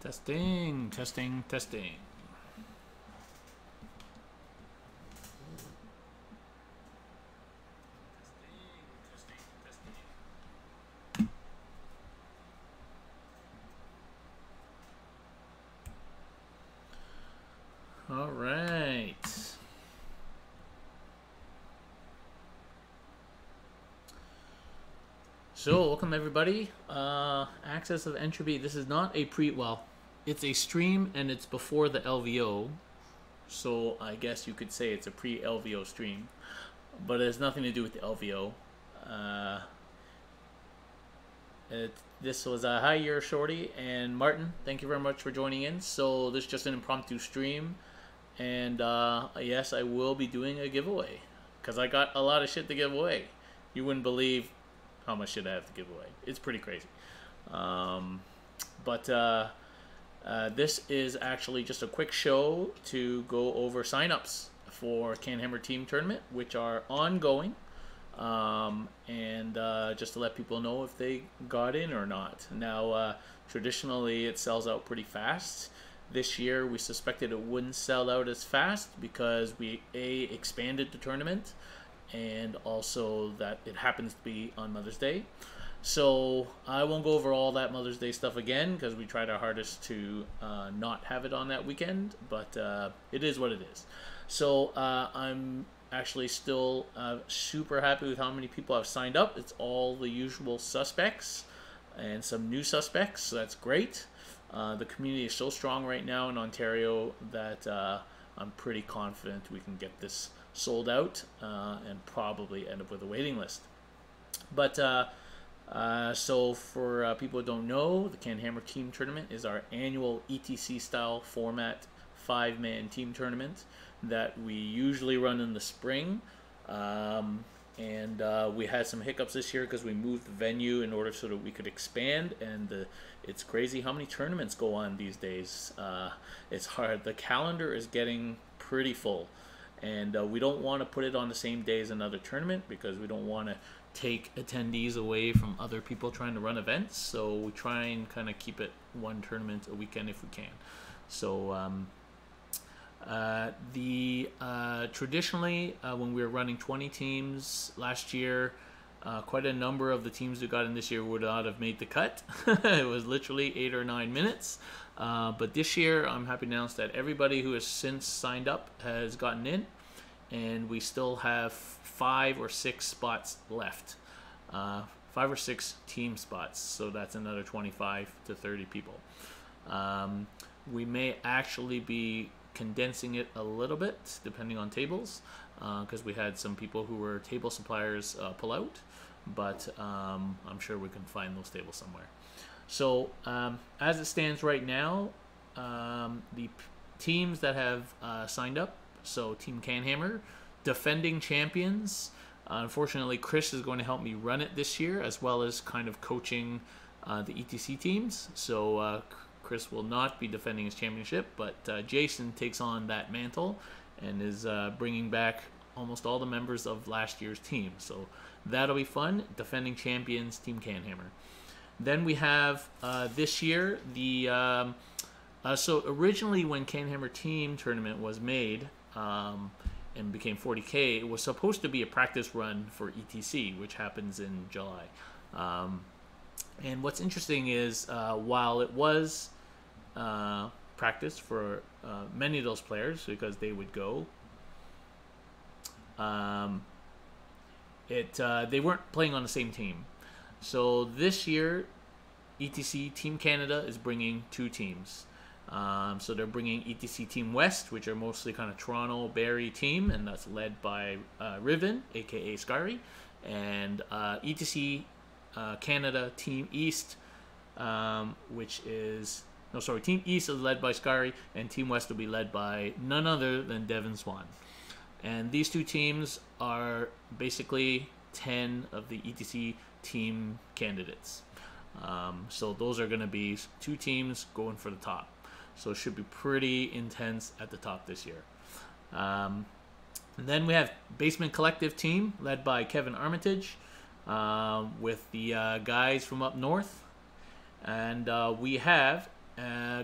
Testing, testing, testing. All right. So, welcome everybody. Access of Entropy. This is not a it's a stream and it's before the LVO. So, I guess you could say it's a pre-LVO stream. But it has nothing to do with the LVO. This was a hi, you're Shorty and Martin. Thank you very much for joining in. So, this is just an impromptu stream. And yes, I will be doing a giveaway because I got a lot of shit to give away. You wouldn't believe how much shit I have to give away. It's pretty crazy. This is actually just a quick show to go over signups for CanHammer Team Tournament, which are ongoing. Just to let people know if they got in or not. Now, traditionally, it sells out pretty fast. This year, we suspected it wouldn't sell out as fast because we expanded the tournament, and also that it happens to be on Mother's Day. So I won't go over all that Mother's Day stuff again because we tried our hardest to not have it on that weekend, but it is what it is. So I'm actually still super happy with how many people have signed up. It's all the usual suspects and some new suspects, so that's great. The community is so strong right now in Ontario that I'm pretty confident we can get this sold out and probably end up with a waiting list. But so for people who don't know, the CanHammer Team Tournament is our annual ETC style format 5-man team tournament that we usually run in the spring. We had some hiccups this year because we moved the venue in order so that we could expand, and it's crazy how many tournaments go on these days. It's hard. The calendar is getting pretty full, and we don't want to put it on the same day as another tournament because we don't want to take attendees away from other people trying to run events. So we try and kind of keep it one tournament a weekend if we can. So traditionally, when we were running 20 teams last year, quite a number of the teams who got in this year would not have made the cut. It was literally 8 or 9 minutes. But this year, I'm happy to announce that everybody who has since signed up has gotten in, and we still have 5 or 6 spots left. 5 or 6 team spots, so that's another 25 to 30 people. We may actually be condensing it a little bit depending on tables because we had some people who were table suppliers pull out, but I'm sure we can find those tables somewhere. So as it stands right now, the teams that have signed up, so Team CanHammer, defending champions. Unfortunately, Chris is going to help me run it this year as well as kind of coaching the ETC teams. So Chris will not be defending his championship, but Jason takes on that mantle and is bringing back almost all the members of last year's team. So that'll be fun. Defending champions, Team CanHammer. Then we have this year the so originally when CanHammer Team Tournament was made and became 40K, it was supposed to be a practice run for ETC, which happens in July. And what's interesting is while it was practice for many of those players because they would go, they weren't playing on the same team. So this year, ETC Team Canada is bringing 2 teams. So they're bringing ETC Team West, which are mostly kind of Toronto Barrie team, and that's led by Riven, aka Scary, and ETC Canada Team East, which is Team East is led by Scary, and Team West will be led by none other than Devin Swan. And these 2 teams are basically 10 of the ETC team candidates. So those are going to be 2 teams going for the top. So it should be pretty intense at the top this year. And then we have Basement Collective team led by Kevin Armitage with the guys from up north. And we have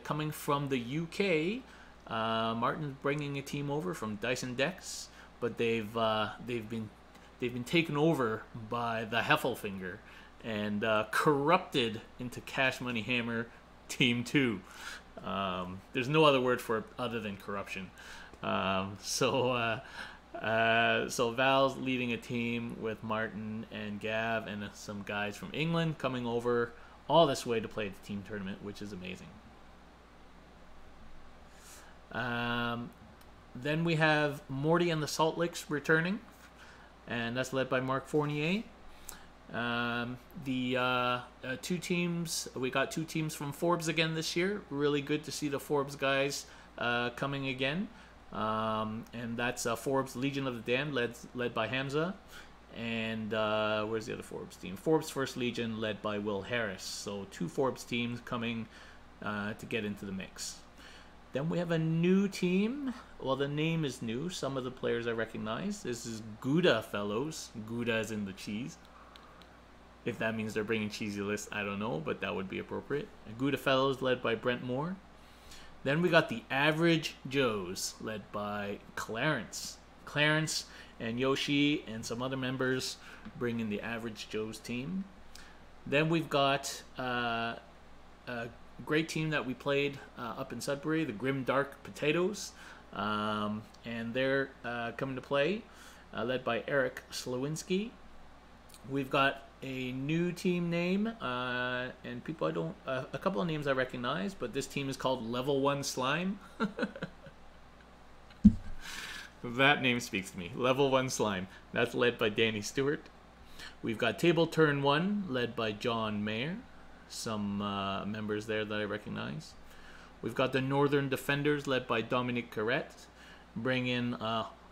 coming from the UK, Martin's bringing a team over from Dyson Decks, but they've been taken over by the Heffelfinger and corrupted into Cash Money Hammer Team 2. There's no other word for it other than corruption. So Val's leading a team with Martin and Gav and some guys from England coming over all this way to play the team tournament, which is amazing. Then we have Morty and the Salt Licks returning, and that's led by Mark Fournier. The two teams, we got two teams from Forbes again this year. Really good to see the Forbes guys coming again. And that's Forbes Legion of the Damned, led by Hamza. And where's the other Forbes team? Forbes First Legion, led by Will Harris. So two Forbes teams coming to get into the mix. Then we have a new team. Well, the name is new. Some of the players I recognize. This is Gouda Fellows. Gouda is in the cheese. If that means they're bringing cheesy lists, I don't know, but that would be appropriate. Gouda Fellows, led by Brent Moore. Then we got the Average Joes, led by Clarence. Clarence and Yoshi and some other members bring in the Average Joes team. Then we've got a great team that we played up in Sudbury, the Grim Dark Potatoes. And they're coming to play, led by Eric Slowinski. We've got a new team name, and people a couple of names I recognize, but this team is called Level 1 Slime. That name speaks to me. Level 1 Slime. That's led by Danny Stewart. We've got Table Turn 1, led by John Mayer. Some members there that I recognize. We've got the Northern Defenders, led by Dominique Carrette. Bring in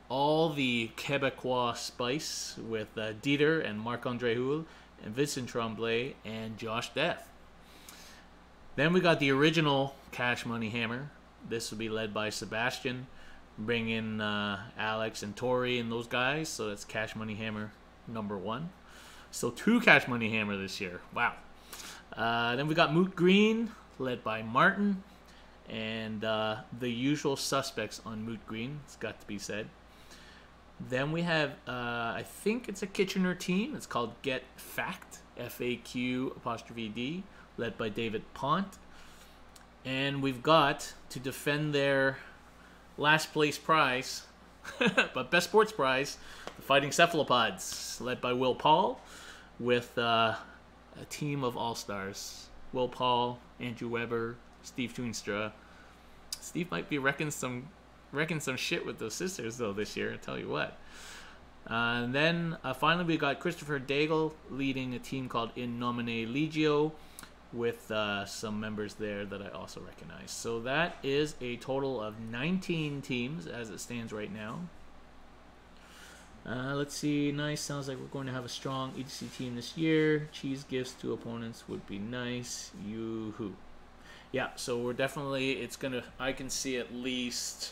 all the Quebecois spice with Dieter and Marc-André Houle and Vincent Tremblay and Josh Death. Then we got the original Cash Money Hammer. This will be led by Sebastian. Bring in Alex and Tori and those guys. So that's Cash Money Hammer number 1. So 2 Cash Money Hammer this year. Wow. Then we got Moot Green, led by Martin. And the usual suspects on Moot Green. It's got to be said. Then we have, I think it's a Kitchener team. It's called Get Fact, FAQ''D, led by David Pont. And we've got, to defend their last place prize, but best sports prize, the Fighting Cephalopods, led by Will Paul, with a team of all-stars. Will Paul, Andrew Weber, Steve Toonstra. Steve might be wrecking some shit with those sisters though this year, I tell you what. And then finally we got Christopher Daigle leading a team called In Nomine Legio with some members there that I also recognize. So that is a total of 19 teams as it stands right now. Let's see. Nice. Sounds like we're going to have a strong EDC team this year. Cheese gifts to opponents would be nice. Yoo-hoo. Yeah, so we're definitely, I can see at least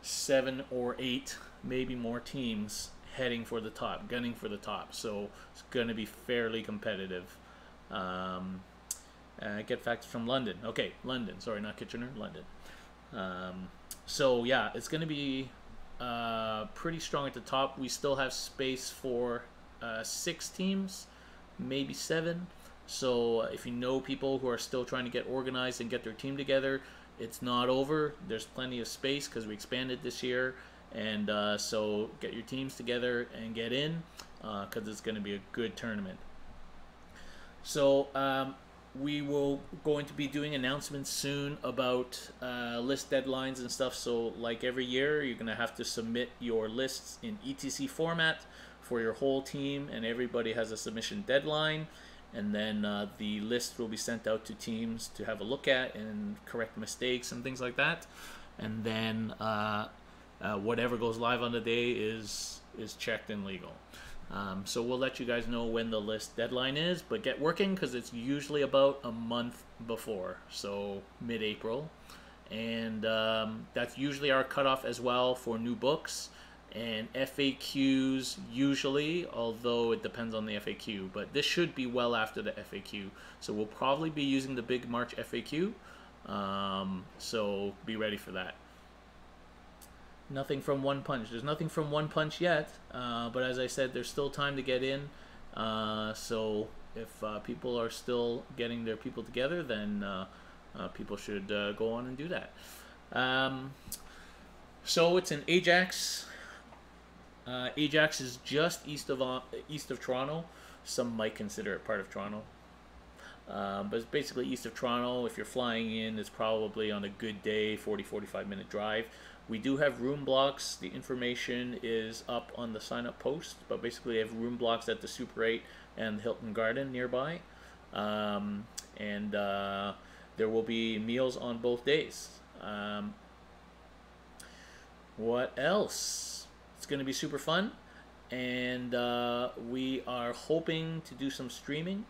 7 or 8, maybe more teams heading for the top, gunning for the top. So it's going to be fairly competitive. Get facts from London. Okay, London. Sorry, not Kitchener, London. So yeah, it's going to be pretty strong at the top. We still have space for 6 teams, maybe 7. So if you know people who are still trying to get organized and get their team together, it's not over. There's plenty of space because we expanded this year. And so get your teams together and get in because it's going to be a good tournament. So we will going to be doing announcements soon about list deadlines and stuff. So like every year, you're going to have to submit your lists in ETC format for your whole team, and everybody has a submission deadline. And then the list will be sent out to teams to have a look at and correct mistakes and things like that. And then whatever goes live on the day is checked and legal. So we'll let you guys know when the list deadline is, but get working because it's usually about a month before, so mid-April. And that's usually our cutoff as well for new books. and FAQs usually, although it depends on the FAQ, but this should be well after the FAQ. So we'll probably be using the big March FAQ, so be ready for that. Nothing from One Punch. There's nothing from One Punch yet, but as I said, there's still time to get in. So if people are still getting their people together, then people should go on and do that. So it's in Ajax. Ajax is just east of Toronto. Some might consider it part of Toronto, but it's basically east of Toronto. If you're flying in, it's probably on a good day 40-45 minute drive. We do have room blocks. The information is up on the sign up post, but basically I have room blocks at the Super 8 and the Hilton Garden nearby, and there will be meals on both days. What else? It's going to be super fun, and we are hoping to do some streaming.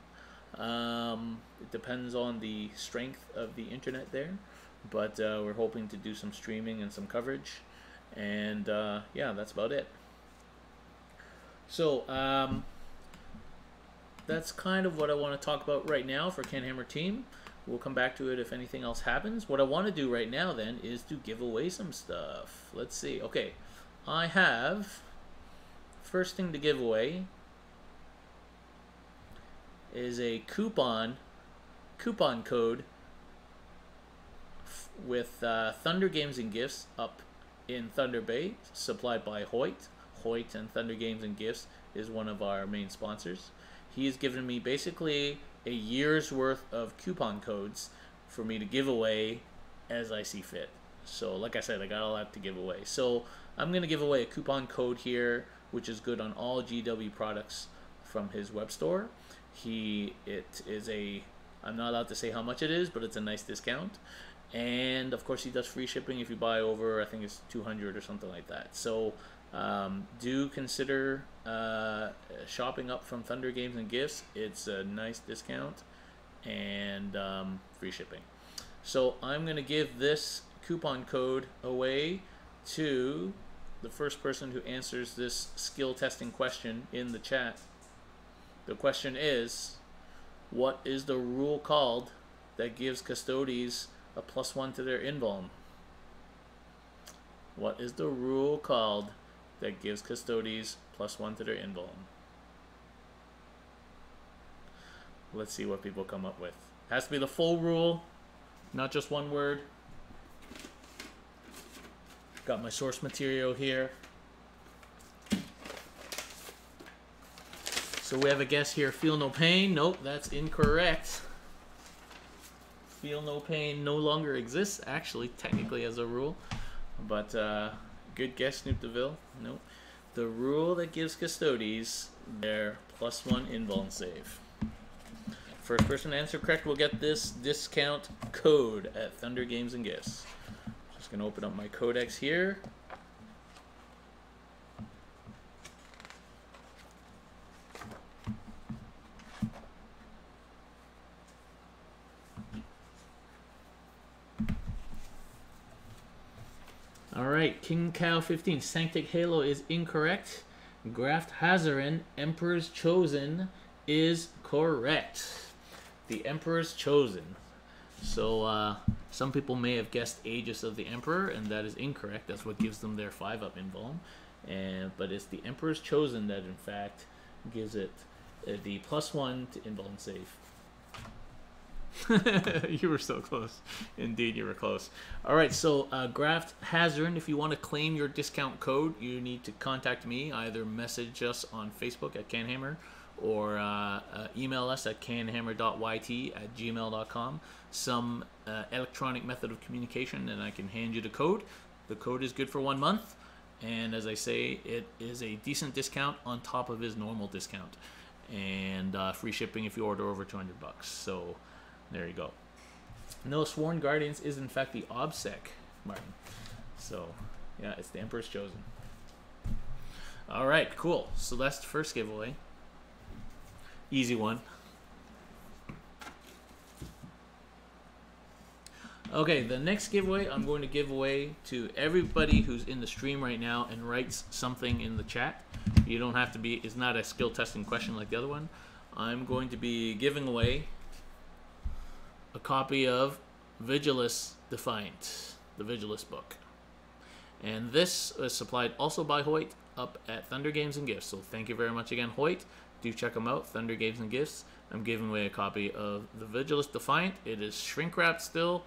It depends on the strength of the internet there, but we're hoping to do some streaming and some coverage, and yeah, that's about it. So that's kind of what I want to talk about right now for CanHammer Team. We'll come back to it if anything else happens. What I want to do right now then is to give away some stuff. Let's see. Okay, I have, first thing to give away is a coupon code with Thunder Games and Gifts up in Thunder Bay, supplied by Hoyt. Hoyt and Thunder Games and Gifts is one of our main sponsors. He has given me basically a year's worth of coupon codes for me to give away as I see fit. So like I said, I got a lot to give away. So I'm going to give away a coupon code here, which is good on all GW products from his web store. It is a, I'm not allowed to say how much it is, but it's a nice discount. And of course he does free shipping if you buy over, I think it's 200 or something like that. So do consider shopping up from Thunder Games and Gifts. It's a nice discount and free shipping. So I'm going to give this coupon code away to the first person who answers this skill testing question in the chat. The question is, what is the rule called that gives custodies a +1 to their invuln? What is the rule called that gives custodies +1 to their invuln? Let's see what people come up with. Has to be the full rule, not just one word. Got my source material here. So we have a guess here, feel no pain. Nope, that's incorrect. Feel no pain no longer exists, actually, technically as a rule. But good guess, Snoop DeVille. Nope. The rule that gives custodies their +1 invuln save. First person to answer correct will get this discount code at Thunder Games and Gifts. Just going to open up my codex here. Alright, King Cow 15, Sanctic Halo is incorrect. Graft Hazarin, Emperor's Chosen is correct. The Emperor's Chosen. So some people may have guessed Aegis of the Emperor, and that is incorrect. That's what gives them their 5-up invuln. But it's the Emperor's Chosen that in fact gives it the +1 to invuln save. You were so close. Indeed, you were close. Alright, so Graft Hazard, if you want to claim your discount code, you need to contact me. Either message us on Facebook at CanHammer or email us at canhammer.yt@gmail.com. Some electronic method of communication, and I can hand you the code. The code is good for 1 month, and as I say, it is a decent discount on top of his normal discount, and free shipping if you order over 200 bucks. So there you go. No, Sworn Guardians is in fact the OBSEC, Martin. So yeah, it's the Emperor's Chosen. All right, cool. So that's the first giveaway. Easy one. Okay, the next giveaway I'm going to give away to everybody who's in the stream right now and writes something in the chat. You don't have to be, it's not a skill testing question like the other one. I'm going to be giving away a copy of Vigilus Defiant, the Vigilus book. And this is supplied also by Hoyt up at Thunder Games and Gifts. So thank you very much again, Hoyt. Do check them out, Thunder Games and Gifts. I'm giving away a copy of the Vigilus Defiant. It is shrink wrapped still.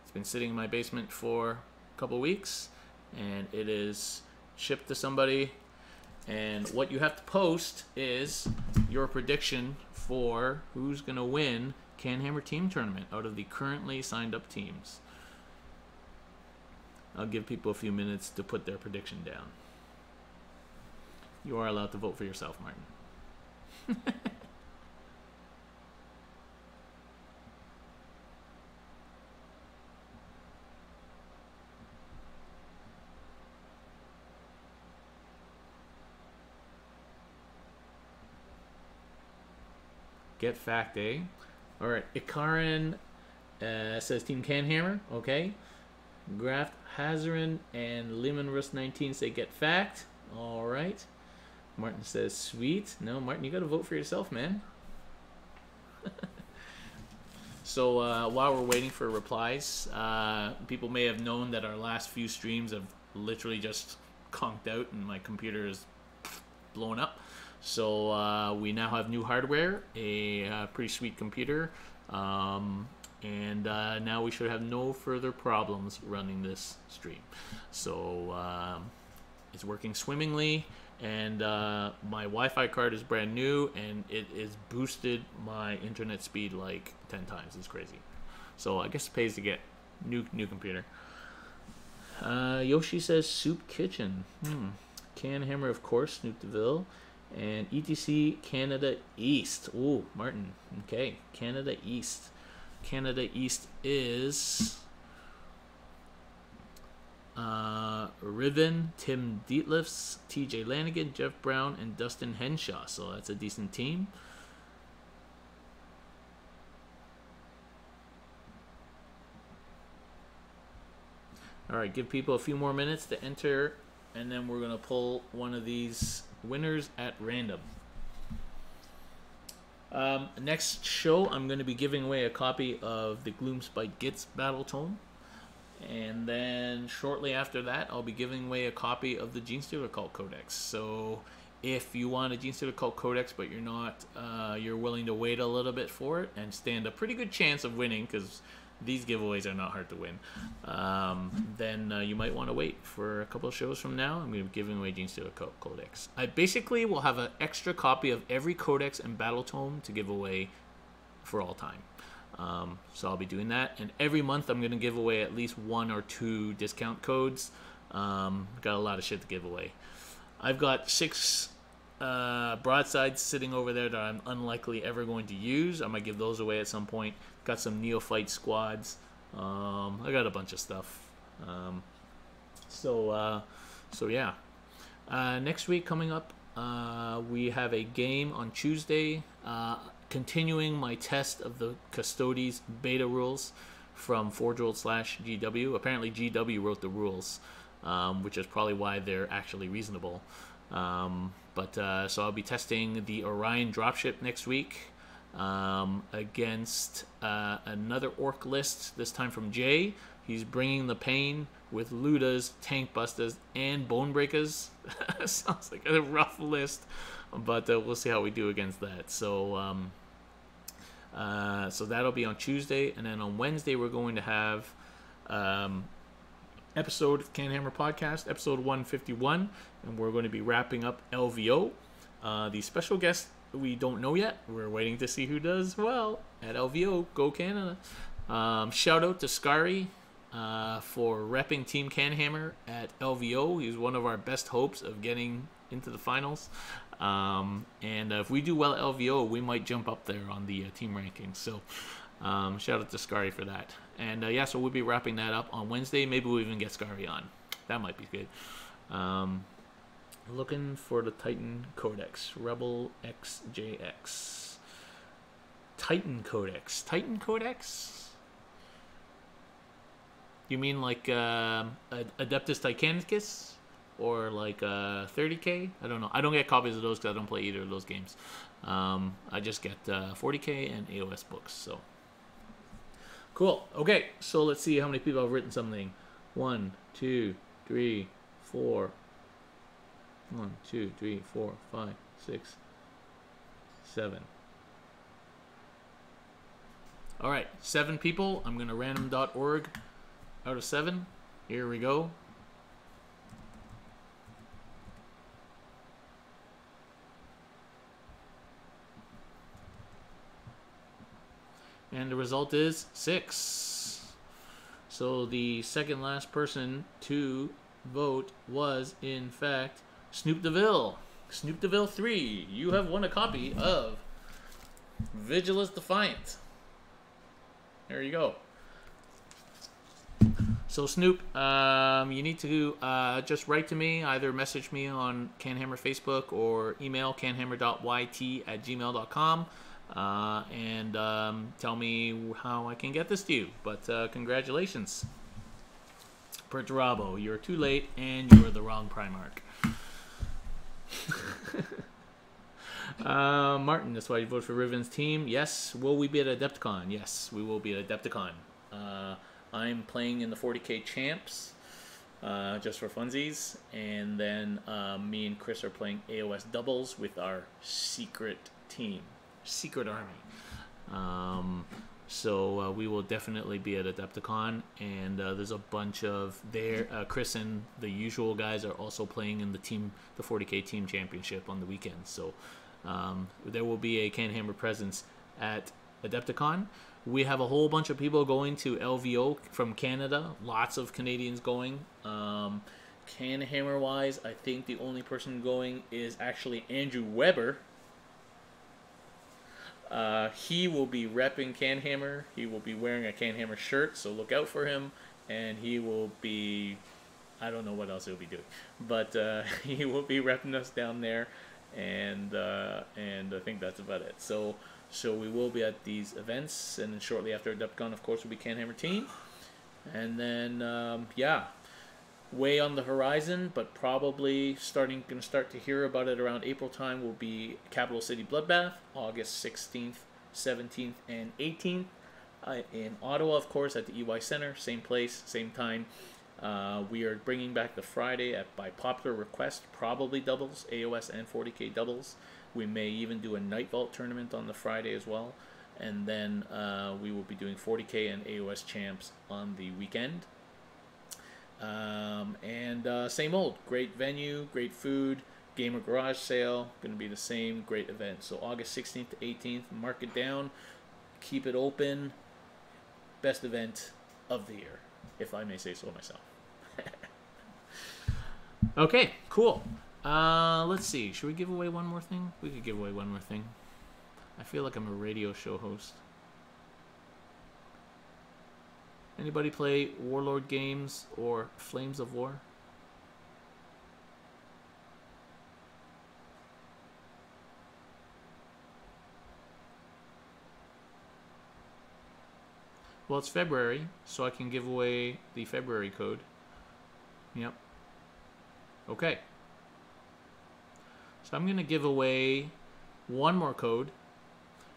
It's been sitting in my basement for a couple weeks, and it is shipped to somebody. And what you have to post is your prediction for who's going to win CanHammer Team Tournament out of the currently signed up teams. I'll give people a few minutes to put their prediction down. You are allowed to vote for yourself, Martin. Get fact, eh? All right, Ikarin says Team CanHammer. Okay. Graft Hazarin and Lehman Rust 19 say get fact. All right. Martin says sweet. No, Martin, you got to vote for yourself, man. So while we're waiting for replies, people may have known that our last few streams have literally just conked out and my computer is blown up. So we now have new hardware, a pretty sweet computer, and now we should have no further problems running this stream. So it's working swimmingly, and my Wi-Fi card is brand new, and it is boosted my internet speed like 10 times. It's crazy. So I guess it pays to get new computer. Yoshi says Soup Kitchen. CanHammer, of course, Snoop DeVille. And ETC Canada East. Ooh, Martin. Okay, Canada East. Canada East is Riven, Tim Dietlifs, TJ Lanigan, Jeff Brown, and Dustin Henshaw. So that's a decent team. All right, give people a few more minutes to enter, and then we're going to pull one of these winners at random. Next show, I'm going to be giving away a copy of the Gloomspite Gitz Battle Tome. And then shortly after that, I'll be giving away a copy of the Genestealer Cult Codex. So if you want a Genestealer Cult Codex, but you're not, you're willing to wait a little bit for it and stand a pretty good chance of winning, because these giveaways are not hard to win, then you might want to wait for a couple of shows from now. I'm going to be giving away Genestealer Cult Codex. I basically will have an extra copy of every Codex and Battle Tome to give away for all time. So I'll be doing that, and every month I'm going to give away at least 1 or 2 discount codes. Got a lot of shit to give away. I've got 6 broadsides sitting over there that I'm unlikely ever going to use. I might give those away at some point. Got some neophyte squads. I got a bunch of stuff. So yeah. Next week coming up, we have a game on Tuesday. Continuing my test of the Custodes beta rules from ForgeWorld/GW. Apparently GW wrote the rules, which is probably why they're actually reasonable. So I'll be testing the Orion dropship next week against another orc list, this time from Jay. He's bringing the pain with Ludas, Tank Busters, and Bone Breakers. Sounds like a rough list, but we'll see how we do against that. So that'll be on Tuesday, and then on Wednesday we're going to have episode of CanHammer Podcast, episode 151, and we're going to be wrapping up LVO. The special guest we don't know yet. We're waiting to see who does well at LVO. Go Canada! Shout out to Scary for repping Team CanHammer at LVO. He's one of our best hopes of getting into the finals. And if we do well at LVO, we might jump up there on the team rankings. So shout out to Scary for that. And yeah, so we'll be wrapping that up on Wednesday. Maybe we'll even get Scary on. That might be good. Looking for the Titan Codex. Rebel XJX. Titan Codex. Titan Codex? You mean like Adeptus Titanicus or like 30K? I don't know. I don't get copies of those because I don't play either of those games. I just get 40K and AOS books. So cool. Okay, so let's see how many people have written something. 1, 2, 3, 4. 1, 2, 3, 4, 5, 6, 7. All right, 7 people. I'm gonna random.org out of 7. Here we go. And the result is 6. So the second last person to vote was, in fact, Snoop DeVille. Snoop DeVille 3. You have won a copy of Vigilus Defiant. There you go. So Snoop, you need to just write to me, either message me on CanHammer Facebook or email canhammer.yt@gmail.com and tell me how I can get this to you. But congratulations. Perturabo, you're too late and you are the wrong Primarch. Martin, that's why you voted for Riven's team. Yes. Will we be at Adepticon? Yes, we will be at Adepticon. I'm playing in the 40K champs just for funsies, and then me and Chris are playing AOS doubles with our secret team, secret army. So we will definitely be at Adepticon, and there's a bunch of Chris and the usual guys are also playing in the 40K team championship on the weekends. So there will be a CanHammer presence at Adepticon. We have a whole bunch of people going to LVO from Canada. Lots of Canadians going. CanHammer wise, I think the only person going is actually Andrew Weber. He will be repping CanHammer. He will be wearing a CanHammer shirt, so look out for him. And he will be, I don't know what else he'll be doing, but he will be repping us down there, and I think that's about it. So we will be at these events, and then shortly after Adepticon, of course, will be CanHammer team, and then yeah, way on the horizon, but probably going to start to hear about it around April time, will be Capital City Bloodbath, August 16th, 17th, and 18th. In Ottawa, of course, at the EY Center, same place, same time. We are bringing back the Friday by popular request, probably doubles, AOS and 40K doubles. We may even do a Night Vault tournament on the Friday as well. And then we will be doing 40K and AOS champs on the weekend. Same old, great venue, great food, gamer garage sale, going to be the same great event. So August 16th to 18th, mark it down, keep it open, best event of the year, if I may say so myself. Okay, cool. Let's see, should we give away one more thing? We could give away one more thing. I feel like I'm a radio show host. Anybody play Warlord games or Flames of War? Well, it's February, so I can give away the February code. Yep. Okay. So I'm going to give away one more code.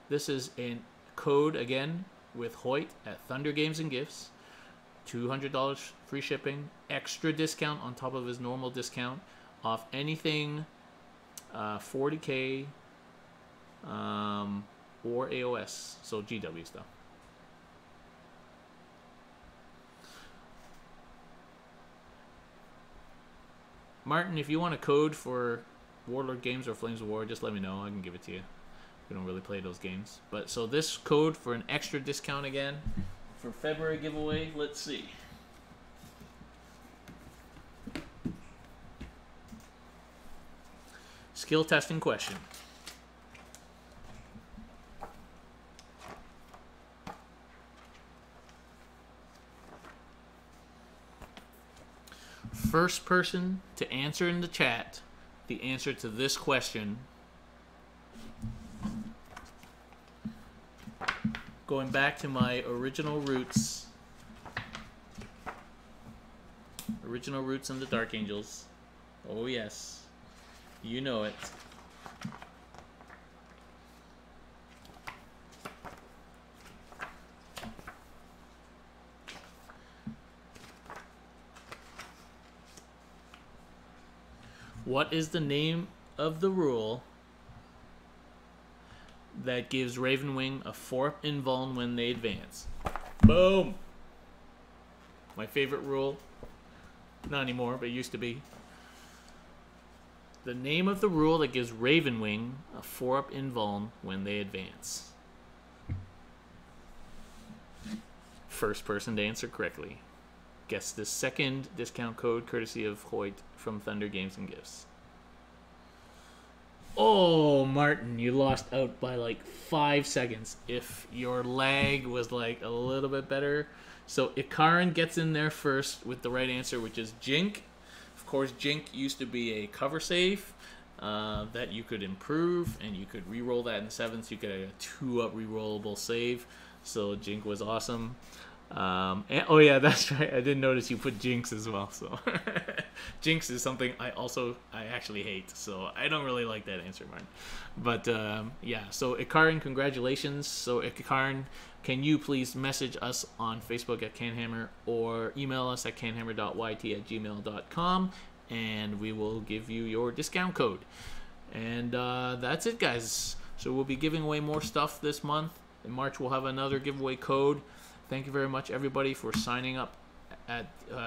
This is a code, again, with Hoyt at Thunder Games and Gifts. $200 free shipping, extra discount on top of his normal discount off anything 40K or AOS, so GW stuff. Martin, if you want a code for Warlord games or Flames of War, just let me know. I can give it to you. We don't really play those games. But so this code for an extra discount again for February giveaway, let's see. Skill testing question. First person to answer in the chat the answer to this question, going back to my original roots Original Roots and the Dark Angels. Oh yes, you know it. What is the name of the rule that gives Ravenwing a 4-up invuln when they advance? Boom! My favorite rule. Not anymore, but it used to be. The name of the rule that gives Ravenwing a 4-up invuln when they advance. First person to answer correctly gets the second discount code courtesy of Hoyt from Thunder Games and Gifts. Oh, Martin, you lost out by like 5 seconds. If your lag was like a little bit better. So Ikarin gets in there first with the right answer, which is Jink. Of course, Jink used to be a cover save that you could improve, and you could re-roll that in 7th. You could have a 2-up re-rollable save. So Jink was awesome. And, oh yeah, that's right. I didn't notice you put Jinx as well. So Jinx is something I actually hate. So I don't really like that answer, Martin. But yeah, so Ikarin, congratulations. So Ikarin, can you please message us on Facebook at CanHammer or email us at canhammer.yt@gmail.com, and we will give you your discount code. And that's it, guys. So we'll be giving away more stuff this month. In March, we'll have another giveaway code. Thank you very much, everybody, for signing up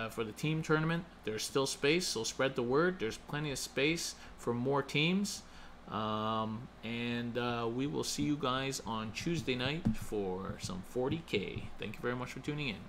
for the team tournament. There's still space, so spread the word. There's plenty of space for more teams. And we will see you guys on Tuesday night for some 40K. Thank you very much for tuning in.